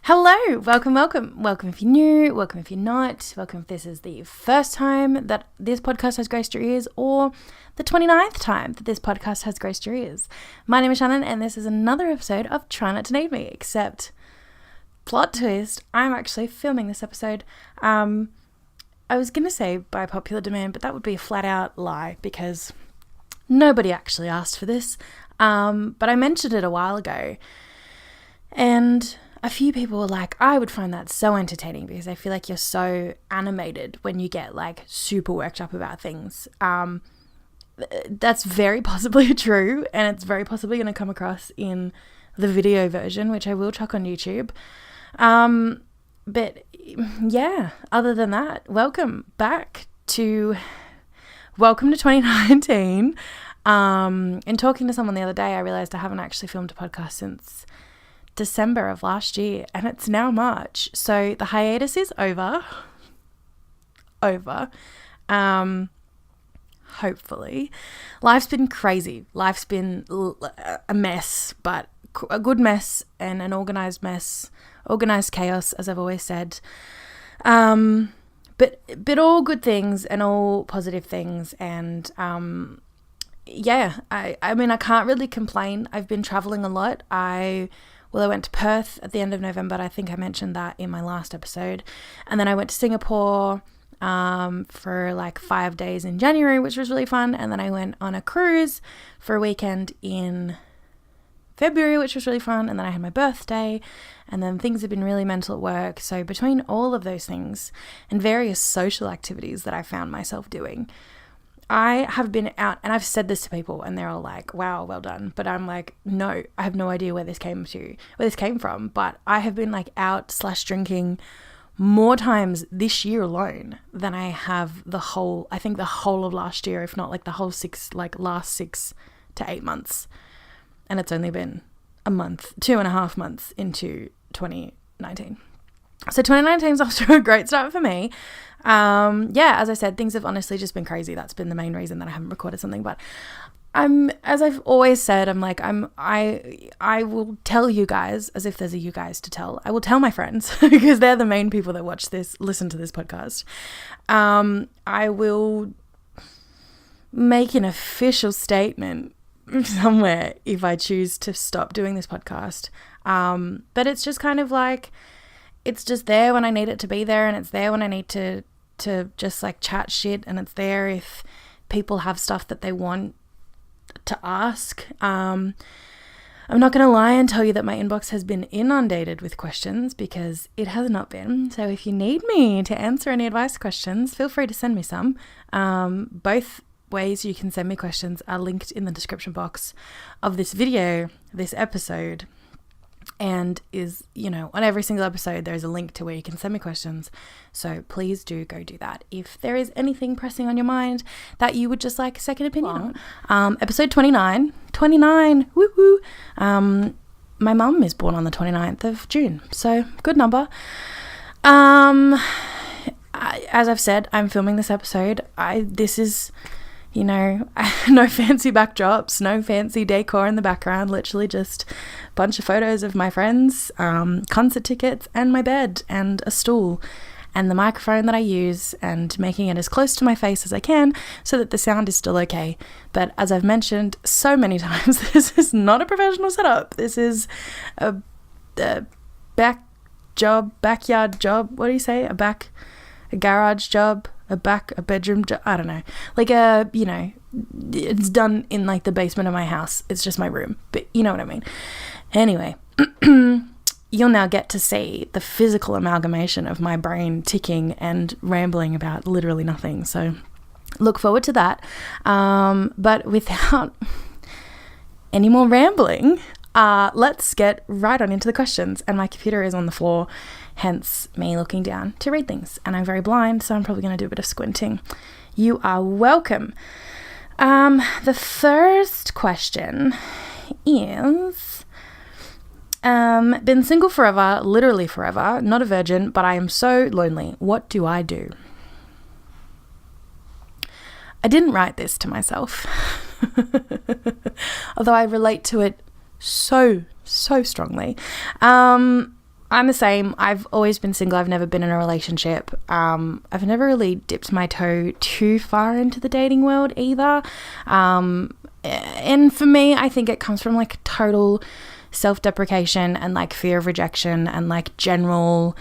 Hello, welcome if you're new, welcome if you're not, welcome if this is the first time that this podcast has graced your ears or the 29th time that this podcast has graced your ears. My name is Shannon and this is another episode of Try Not to Need Me, except plot twist, I'm actually filming this episode. I was going to say by popular demand, but that would be a flat out lie because nobody actually asked for this. But I mentioned it a while ago and a few people were like, I would find that so entertaining because I feel like you're so animated when you get like super worked up about things. That's very possibly true, and it's very possibly going to come across in the video version, which I will chuck on YouTube. But yeah, other than that, welcome to 2019. In talking to someone the other day, I realized I haven't actually filmed a podcast since December of last year, and it's now March. So the hiatus is over. Hopefully. Life's been crazy. Life's been a mess, but a good mess and an organized mess. Organized chaos, as I've always said. But all good things and all positive things. And yeah, I mean, I can't really complain. I've been traveling a lot. I went to Perth at the end of November. I think I mentioned that in my last episode. And then I went to Singapore for like 5 days in January, which was really fun. And then I went on a cruise for a weekend in February, which was really fun. And then I had my birthday, and then things have been really mental at work. So between all of those things and various social activities that I found myself doing, I have been out, and I've said this to people and they're all like, wow, well done. But I'm like, no, I have no idea where this came from. But I have been like out / drinking more times this year alone than I have the whole of last year, if not like the whole last 6 to 8 months. And it's only been a month, 2.5 months into 2019. So 2019 is off to a great start for me. Yeah, as I said, things have honestly just been crazy. That's been the main reason that I haven't recorded something. But as I've always said, I will tell you guys, as if there's a you guys to tell. I will tell my friends because they're the main people that listen to this podcast. I will make an official statement somewhere if I choose to stop doing this podcast. But it's just kind of like, it's just there when I need it to be there, and it's there when I need to just like chat shit, and it's there if people have stuff that they want to ask. I'm not going to lie and tell you that my inbox has been inundated with questions, because it has not been. So if you need me to answer any advice questions, feel free to send me some. Both ways you can send me questions are linked in the description box of this video, this episode. And on every single episode, there's a link to where you can send me questions. So please do go do that. If there is anything pressing on your mind that you would just like a second opinion on. Episode 29, woo-hoo. My mum is born on the 29th of June. So good number. As I've said, I'm filming this episode. This is, no fancy backdrops, no fancy decor in the background, literally just a bunch of photos of my friends, concert tickets, and my bed, and a stool, and the microphone that I use, and making it as close to my face as I can so that the sound is still okay. But as I've mentioned so many times, this is not a professional setup. This is a backyard job. What do you say? A garage job, a bedroom job. I don't know. Like it's done in like the basement of my house. It's just my room, but you know what I mean. Anyway, you'll now get to see the physical amalgamation of my brain ticking and rambling about literally nothing. So look forward to that. But without any more rambling, let's get right on into the questions. And my computer is on the floor, hence me looking down to read things. And I'm very blind, so I'm probably going to do a bit of squinting. You are welcome. The first question is, been single forever, literally forever, not a virgin, but I am so lonely. What do I do? I didn't write this to myself, although I relate to it so strongly. I'm the same. I've always been single. I've never been in a relationship. I've never really dipped my toe too far into the dating world either. And for me, I think it comes from like total self-deprecation and like fear of rejection and like general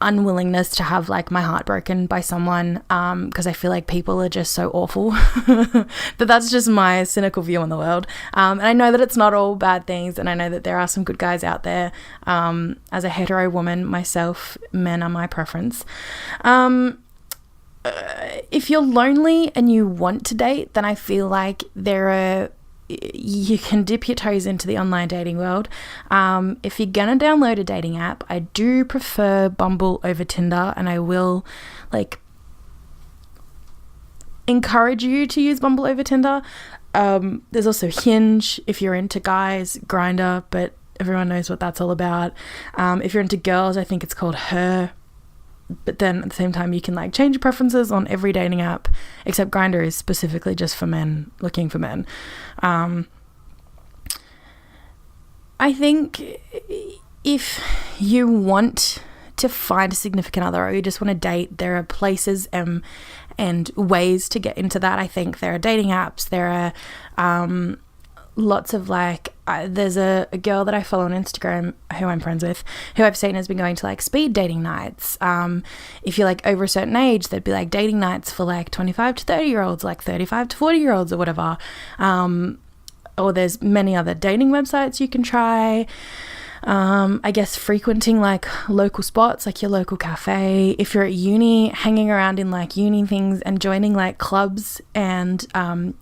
unwillingness to have like my heart broken by someone, because I feel like people are just so awful. But that's just my cynical view on the world, and I know that it's not all bad things, and I know that there are some good guys out there. As a hetero woman myself, men are my preference. If you're lonely and you want to date, then I feel like you can dip your toes into the online dating world. If you're gonna download a dating app, I do prefer Bumble over Tinder, and I will like encourage you to use Bumble over Tinder. There's also Hinge if you're into guys, Grindr, but everyone knows what that's all about. If you're into girls, I think it's called Her. But then at the same time, you can like change your preferences on every dating app, except Grindr is specifically just for men, looking for men. I think if you want to find a significant other, or you just want to date, there are places and ways to get into that. I think there are dating apps, there are lots of like, there's a girl that I follow on Instagram who I'm friends with, who I've seen has been going to like speed dating nights. If you're like over a certain age, there'd be like dating nights for like 25 to 30 year olds, like 35 to 40 year olds or whatever. Or there's many other dating websites you can try. I guess frequenting like local spots, like your local cafe. If you're at uni, hanging around in like uni things and joining like clubs and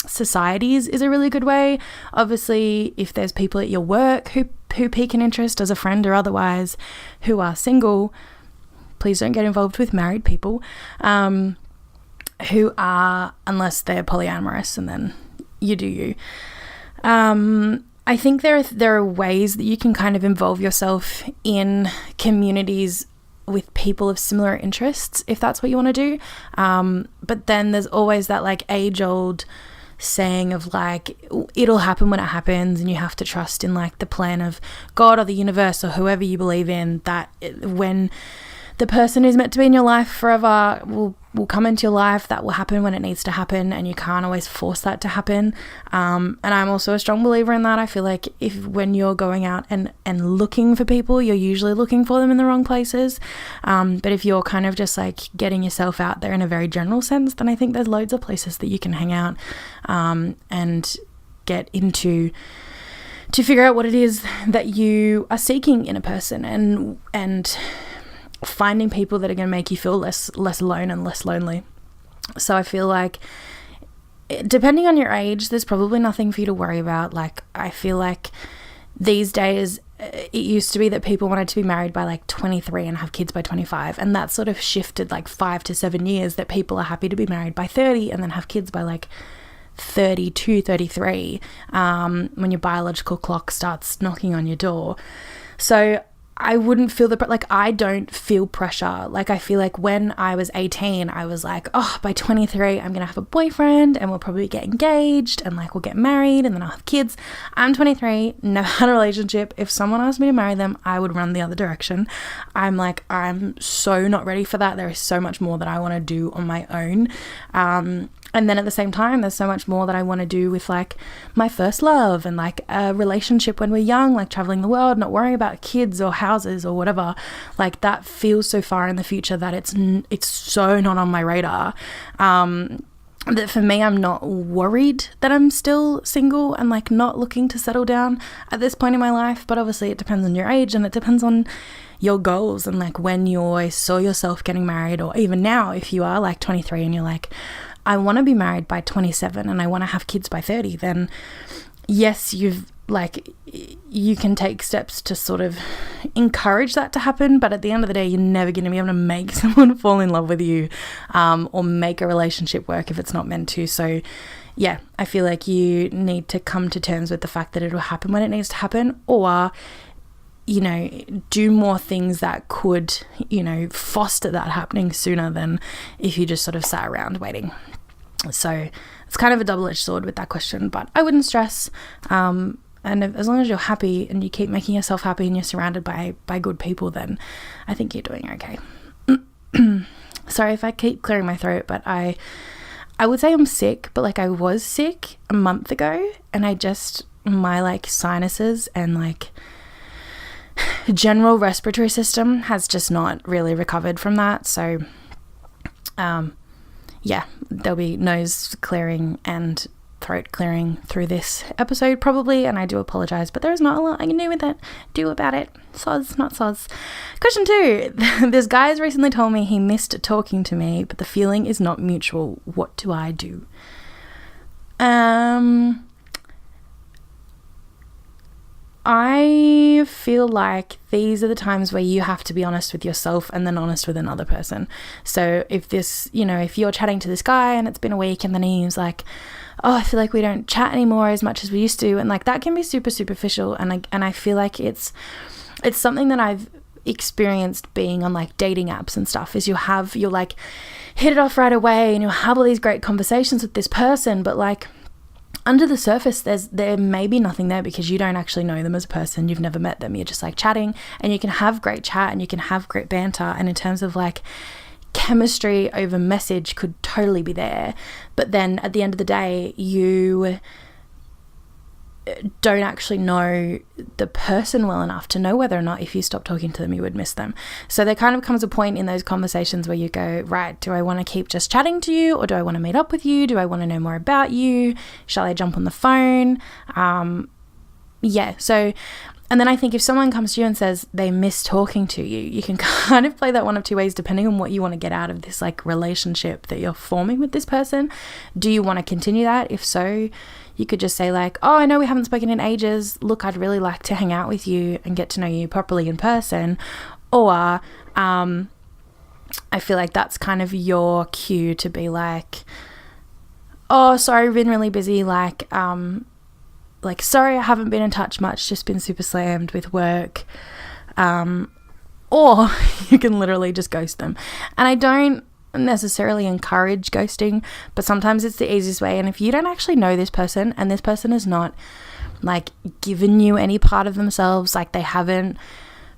societies is a really good way. Obviously, if there's people at your work who pique an interest as a friend or otherwise who are single, please don't get involved with married people who are, unless they're polyamorous, and then you do you. I think there are ways that you can kind of involve yourself in communities with people of similar interests, if that's what you want to do. But then there's always that like age-old saying of like, it'll happen when it happens, and you have to trust in like the plan of God or the universe or whoever you believe in, that when the person who's meant to be in your life forever will come into your life, that will happen when it needs to happen, and you can't always force that to happen. And I'm also a strong believer in that. I feel like when you're going out and looking for people, you're usually looking for them in the wrong places. But if you're kind of just like getting yourself out there in a very general sense, then I think there's loads of places that you can hang out and get into to figure out what it is that you are seeking in a person, and finding people that are going to make you feel less alone and less lonely. So I feel like depending on your age, there's probably nothing for you to worry about. Like, I feel like these days it used to be that people wanted to be married by like 23 and have kids by 25, and that sort of shifted like 5 to 7 years, that people are happy to be married by 30 and then have kids by like 32, 33, when your biological clock starts knocking on your door. So I wouldn't feel I don't feel pressure. Like, I feel like when I was 18, I was like, oh, by 23, I'm going to have a boyfriend and we'll probably get engaged and like we'll get married and then I'll have kids. I'm 23, never had a relationship. If someone asked me to marry them, I would run the other direction. I'm so not ready for that. There is so much more that I want to do on my own. And then at the same time, there's so much more that I want to do with like my first love and like a relationship when we're young, like traveling the world, not worrying about kids or houses or whatever. Like, that feels so far in the future that it's so not on my radar. That for me, I'm not worried that I'm still single and like not looking to settle down at this point in my life. But obviously it depends on your age, and it depends on your goals, and like when you saw yourself getting married, or even now if you are like 23 and you're like, I want to be married by 27 and I want to have kids by 30, then yes, you can take steps to sort of encourage that to happen. But at the end of the day, you're never going to be able to make someone fall in love with you, or make a relationship work if it's not meant to. So yeah, I feel like you need to come to terms with the fact that it'll happen when it needs to happen, or do more things that could, foster that happening sooner than if you just sort of sat around waiting. So it's kind of a double-edged sword with that question, but I wouldn't stress. And as long as you're happy and you keep making yourself happy and you're surrounded by good people, then I think you're doing okay. Sorry if I keep clearing my throat, but I would say I'm sick, but like I was sick a month ago, and my like sinuses and like general respiratory system has just not really recovered from that. So yeah, there'll be nose clearing and throat clearing through this episode probably, and I do apologize, but there's not a lot I can do about it. Soz, not soz. Question 2. This guy has recently told me he missed talking to me, but the feeling is not mutual. What do I do? I feel like these are the times where you have to be honest with yourself and then honest with another person. So if you're chatting to this guy and it's been a week and then he's like, oh, I feel like we don't chat anymore as much as we used to, and like that can be super superficial, and I feel like it's something that I've experienced being on like dating apps and stuff, is you'll like hit it off right away and you'll have all these great conversations with this person, but like under the surface there may be nothing there because you don't actually know them as a person. You've never met them. You're just like chatting, and you can have great chat and you can have great banter, and in terms of like chemistry over message could totally be there, but then at the end of the day you don't actually know the person well enough to know whether or not if you stop talking to them you would miss them. So there kind of comes a point in those conversations where you go, right, do I want to keep just chatting to you, or do I want to meet up with you? Do I want to know more about you? Shall I jump on the phone? And then I think if someone comes to you and says they miss talking to you, you can kind of play that one of two ways depending on what you want to get out of this like relationship that you're forming with this person. Do you want to continue that? If so, you could just say like, oh, I know we haven't spoken in ages. Look, I'd really like to hang out with you and get to know you properly in person. Or I feel like that's kind of your cue to be like, oh, sorry, I've been really busy. Like, sorry, I haven't been in touch much, just been super slammed with work. Or you can literally just ghost them. And I don't necessarily encourage ghosting, but sometimes it's the easiest way. And if you don't actually know this person and this person has not like given you any part of themselves, like they haven't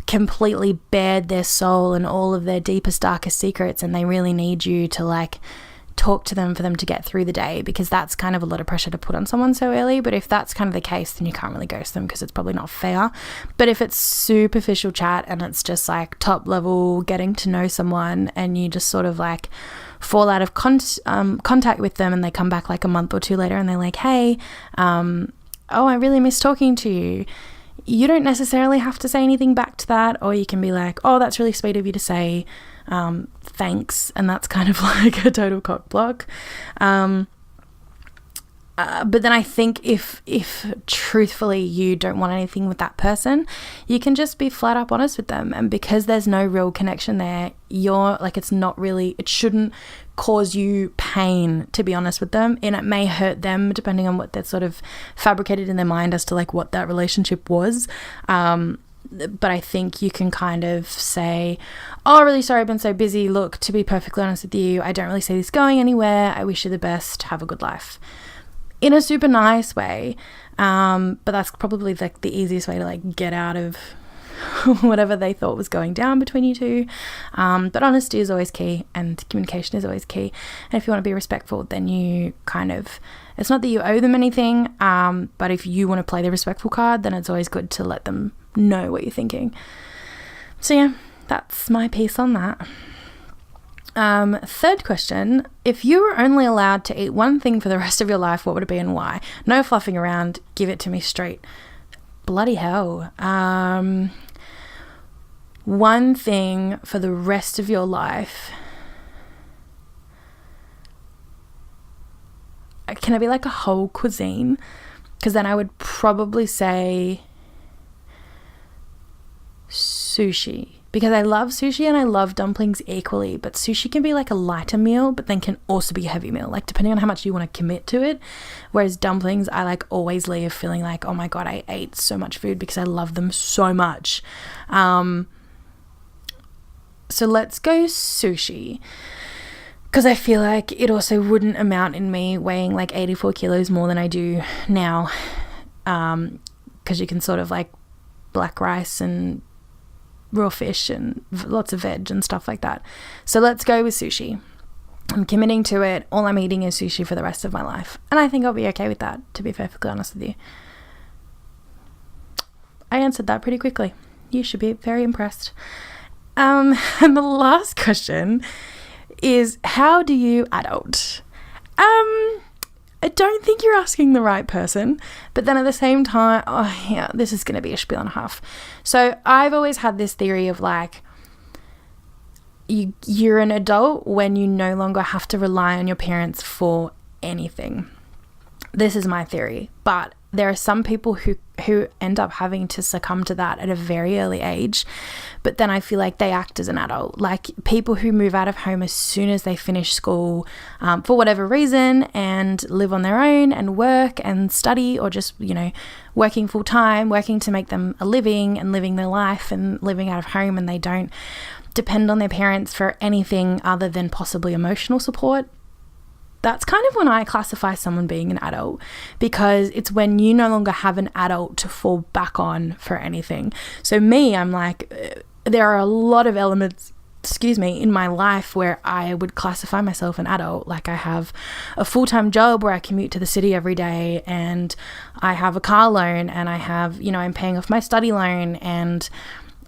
completely bared their soul and all of their deepest, darkest secrets, and they really need you to like talk to them for them to get through the day, because that's kind of a lot of pressure to put on someone so early. But if that's kind of the case, then you can't really ghost them because it's probably not fair. But if it's superficial chat and it's just like top level getting to know someone, and you just sort of like fall out of contact with them, and they come back like a month or two later and they're like, hey, oh, I really miss talking to you. You don't necessarily have to say anything back to that, or you can be like, oh, that's really sweet of you to say, thanks, and that's kind of like a total cock block. But then I think if truthfully you don't want anything with that person, you can just be flat up honest with them, and because there's no real connection there, you're like, it shouldn't cause you pain to be honest with them, and it may hurt them depending on what they're sort of fabricated in their mind as to like what that relationship was. But I think you can kind of say, oh, really sorry, I've been so busy. Look, to be perfectly honest with you, I don't really see this going anywhere. I wish you the best. Have a good life. In a super nice way. But that's probably like the easiest way to like get out of whatever they thought was going down between you two. But honesty is always key, and communication is always key. And if you want to be respectful, then you kind of, it's not that you owe them anything, but if you want to play the respectful card, then it's always good to let them know what you're thinking. So yeah, that's my piece on that. Third question, if you were only allowed to eat one thing for the rest of your life, what would it be and why? No fluffing around, give it to me straight. Bloody hell. One thing for the rest of your life. Can it be like a whole cuisine? Because then I would probably say sushi, because I love sushi and I love dumplings equally, but sushi can be like a lighter meal, but then can also be a heavy meal, like depending on how much you want to commit to it. Whereas dumplings, I like always leave feeling like, oh my god, I ate so much food because I love them so much. So let's go sushi, because I feel like it also wouldn't amount in me weighing like 84 kilos more than I do now. because you can sort of like black rice and raw fish and lots of veg and stuff like that. So let's go with sushi. I'm committing to it. All I'm eating is sushi for the rest of my life. And I think I'll be okay with that, to be perfectly honest with you. I answered that pretty quickly. You should be very impressed. And the last question is, how do you adult? I don't think you're asking the right person, but then at the same time, oh yeah, this is going to be a spiel and a half. So I've always had this theory of like, you're an adult when you no longer have to rely on your parents for anything. This is my theory, but there are some people who end up having to succumb to that at a very early age, but then I feel like they act as an adult. Like people who move out of home as soon as they finish school for whatever reason and live on their own and work and study, or just, you know, working full time, working to make them a living and living their life and living out of home, and they don't depend on their parents for anything other than possibly emotional support. That's kind of when I classify someone being an adult, because it's when you no longer have an adult to fall back on for anything. So me, I'm like, there are a lot of elements, in my life where I would classify myself an adult. Like I have a full-time job where I commute to the city every day, and I have a car loan, and I have, you know, I'm paying off my study loan, and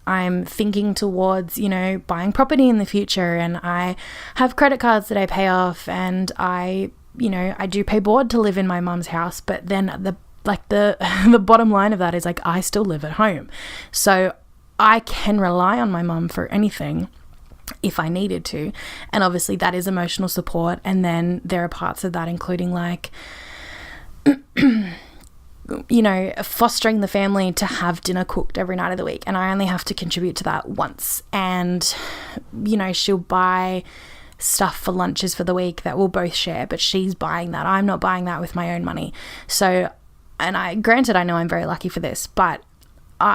I'm thinking towards, you know, buying property in the future, and I have credit cards that I pay off, and I do pay board to live in my mum's house. But then the the bottom line of that is like, I still live at home. So I can rely on my mum for anything if I needed to. And obviously that is emotional support. And then there are parts of that, including like, you know, fostering the family to have dinner cooked every night of the week, and I only have to contribute to that once. And, you know, she'll buy stuff for lunches for the week that we'll both share, but she's buying that. I'm not buying that with my own money. So, and I know I'm very lucky for this, but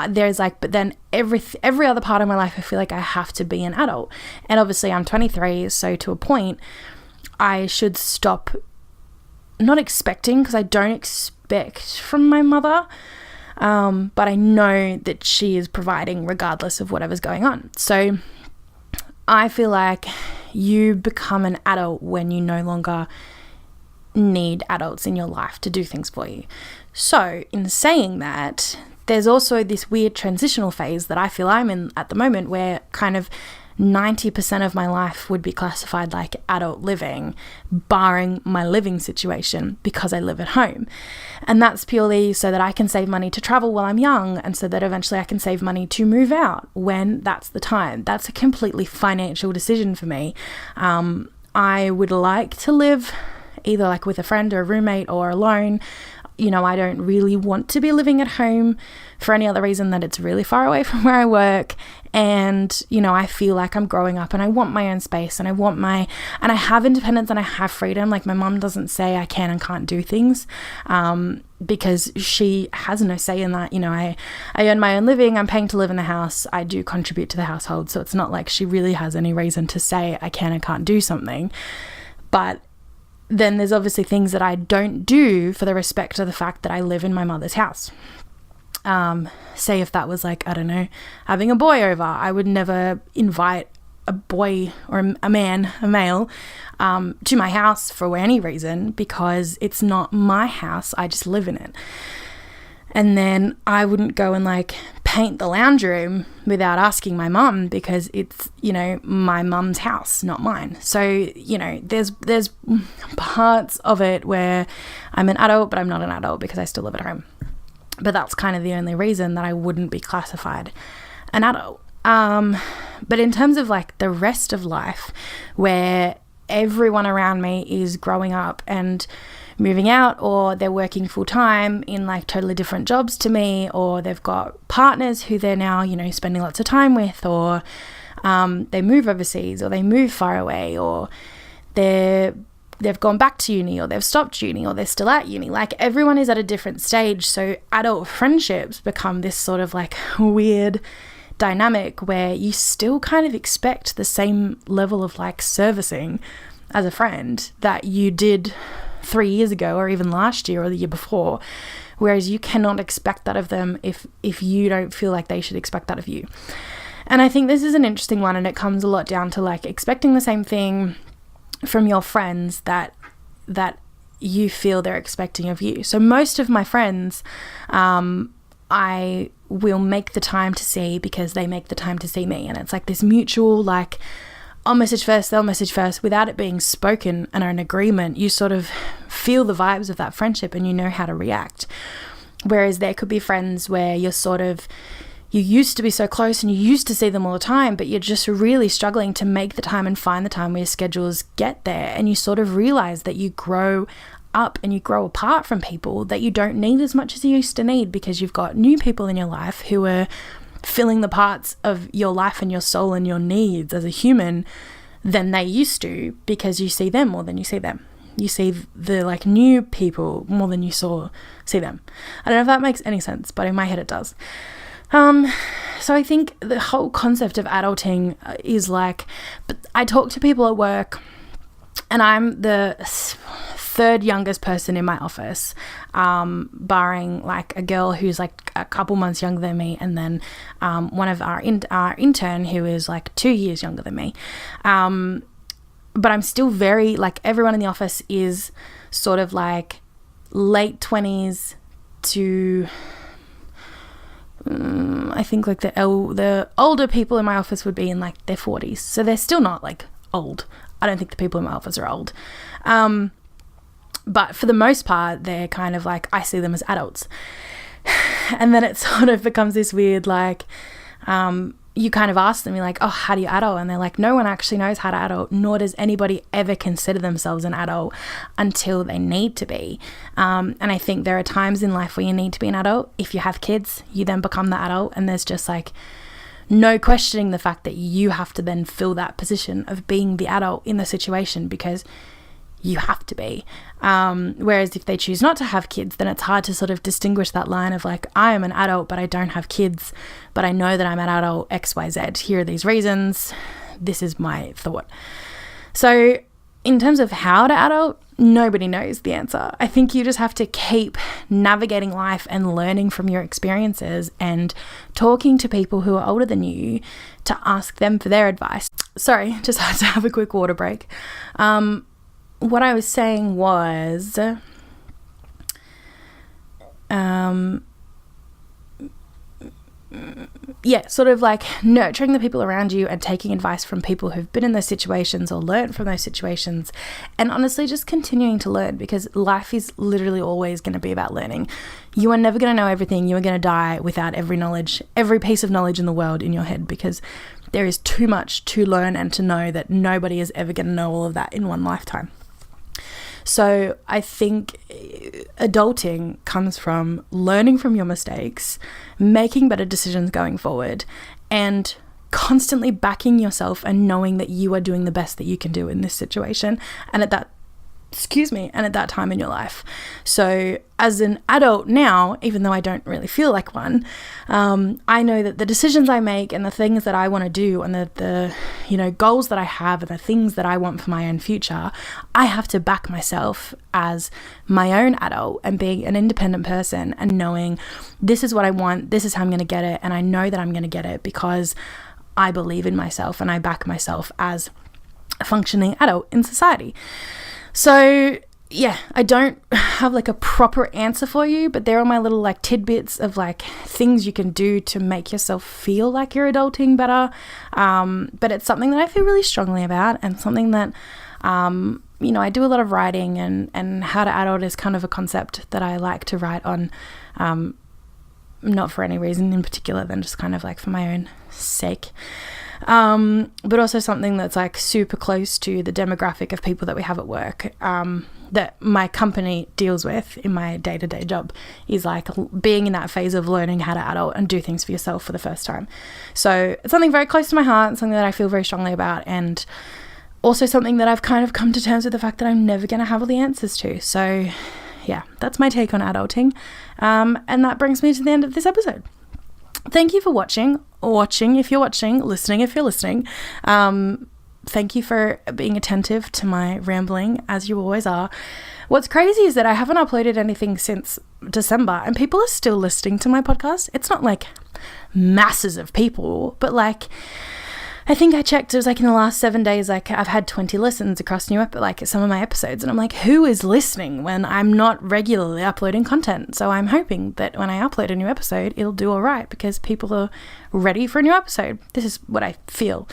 there's like, but then every other part of my life, I feel like I have to be an adult. And obviously I'm 23, so to a point, I should stop not expecting, because I don't expect from my mother, but I know that she is providing regardless of whatever's going on. So I feel like you become an adult when you no longer need adults in your life to do things for you. So in saying that, there's also this weird transitional phase that I feel I'm in at the moment, where kind of 90% of my life would be classified like adult living, barring my living situation, because I live at home. And that's purely so that I can save money to travel while I'm young, and so that eventually I can save money to move out when that's the time. That's a completely financial decision for me. I would like to live either like with a friend or a roommate or alone. You know, I don't really want to be living at home for any other reason that it's really far away from where I work. And, you know, I feel like I'm growing up and I want my own space, and I have independence and I have freedom. Like my mum doesn't say I can and can't do things, because she has no say in that. You know, I earn my own living. I'm paying to live in the house. I do contribute to the household. So it's not like she really has any reason to say I can and can't do something. But then there's obviously things that I don't do for the respect of the fact that I live in my mother's house. Say if that was like, I don't know, having a boy over, I would never invite a boy or a male, to my house for any reason, because it's not my house. I just live in it. And then I wouldn't go and like paint the lounge room without asking my mum, because it's, you know, my mum's house, not mine. So, you know, there's parts of it where I'm an adult, but I'm not an adult because I still live at home. But that's kind of the only reason that I wouldn't be classified an adult. But in terms of like the rest of life, where everyone around me is growing up and moving out, or they're working full time in like totally different jobs to me, or they've got partners who they're now, you know, spending lots of time with, or they move overseas, or they move far away, or they've gone back to uni, or they've stopped uni, or they're still at uni. Like everyone is at a different stage. So adult friendships become this sort of like weird dynamic where you still kind of expect the same level of like servicing as a friend that you did 3 years ago, or even last year or the year before, whereas you cannot expect that of them if you don't feel like they should expect that of you. And I think this is an interesting one, and it comes a lot down to like expecting the same thing from your friends that you feel they're expecting of you. So most of my friends, I will make the time to see because they make the time to see me. And it's like this mutual, like, I'll message first, they'll message first, without it being spoken and an agreement. You sort of feel the vibes of that friendship and you know how to react. Whereas there could be friends where you used to be so close and you used to see them all the time, but you're just really struggling to make the time and find the time where your schedules get there. And you sort of realize that you grow up and you grow apart from people that you don't need as much as you used to need, because you've got new people in your life who are filling the parts of your life and your soul and your needs as a human than they used to, because you see them more than you see them. You see the like new people more than you see them. I don't know if that makes any sense, but in my head it does. So I think the whole concept of adulting is like, but I talk to people at work, and I'm the third youngest person in my office, barring like a girl who's like a couple months younger than me, and then one of our intern who is like 2 years younger than me. But I'm still very, like, everyone in the office is sort of like late 20s to I think like the older people in my office would be in like their 40s. So they're still not like old. I don't think the people in my office are old. But for the most part, they're kind of like, I see them as adults. And then it sort of becomes this weird, like, you kind of ask them, you're like, oh, how do you adult? And they're like, no one actually knows how to adult, nor does anybody ever consider themselves an adult until they need to be. And I think there are times in life where you need to be an adult. If you have kids, you then become the adult, and there's just like no questioning the fact that you have to then fill that position of being the adult in the situation, because you have to be. Whereas if they choose not to have kids, then it's hard to sort of distinguish that line of like, I am an adult, but I don't have kids, but I know that I'm an adult XYZ. Here are these reasons. This is my thought. So in terms of how to adult, nobody knows the answer. I think you just have to keep navigating life and learning from your experiences and talking to people who are older than you to ask them for their advice. Sorry, just had to have a quick water break. What I was saying was, sort of like nurturing the people around you and taking advice from people who've been in those situations or learned from those situations, and honestly just continuing to learn, because life is literally always going to be about learning. You are never going to know everything. You are going to die without every piece of knowledge in the world in your head, because there is too much to learn and to know that nobody is ever going to know all of that in one lifetime. So I think adulting comes from learning from your mistakes, making better decisions going forward, and constantly backing yourself and knowing that you are doing the best that you can do in this situation and at that time in your life. So as an adult now, even though I don't really feel like one, I know that the decisions I make and the things that I want to do and the goals that I have and the things that I want for my own future, I have to back myself as my own adult and being an independent person and knowing this is what I want, this is how I'm going to get it, and I know that I'm going to get it because I believe in myself and I back myself as a functioning adult in society. So yeah, I don't have like a proper answer for you, but there are my little like tidbits of like things you can do to make yourself feel like you're adulting better. But it's something that I feel really strongly about, and something that, I do a lot of writing, and how to adult is kind of a concept that I like to write on, not for any reason in particular than just kind of like for my own sake. But also something that's like super close to the demographic of people that we have at work, that my company deals with in my day-to-day job, is like being in that phase of learning how to adult and do things for yourself for the first time. So it's something very close to my heart, something that I feel very strongly about, and also something that I've kind of come to terms with the fact that I'm never going to have all the answers to. So yeah, that's my take on adulting. And that brings me to the end of this episode. Thank you for watching if you're watching, listening if you're listening. thank you for being attentive to my rambling, as you always are. What's crazy is that I haven't uploaded anything since December and people are still listening to my podcast. It's not like masses of people, but like, I think I checked, it was like in the last 7 days, like I've had 20 listens across some of my episodes, and I'm like, who is listening when I'm not regularly uploading content? So I'm hoping that when I upload a new episode, it'll do all right because people are ready for a new episode. This is what I feel.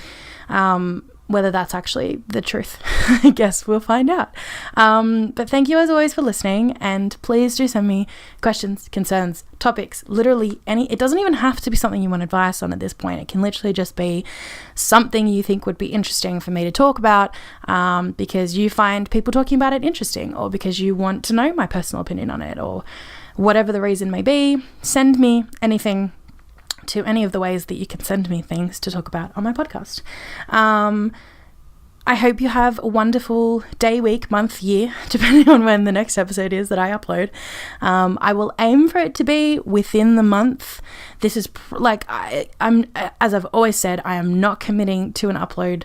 Whether that's actually the truth, I guess we'll find out. But thank you as always for listening, and please do send me questions, concerns, topics, literally any. It doesn't even have to be something you want advice on at this point. It can literally just be something you think would be interesting for me to talk about, because you find people talking about it interesting, or because you want to know my personal opinion on it, or whatever the reason may be. Send me anything to any of the ways that you can send me things to talk about on my podcast. I hope you have a wonderful day, week, month, year, depending on when the next episode is that I upload. I will aim for it to be within the month. This is I'm as I've always said, I am not committing to an upload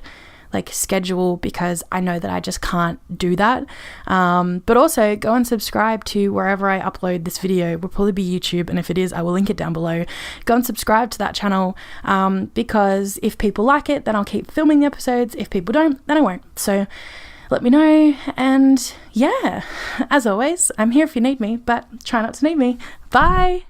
schedule because I know that I just can't do that. But also go and subscribe to wherever I upload this video. It will probably be YouTube, and if it is, I will link it down below. Go and subscribe to that channel, because if people like it, then I'll keep filming the episodes. If people don't, then I won't. So let me know, and yeah, as always, I'm here if you need me, but try not to need me. Bye.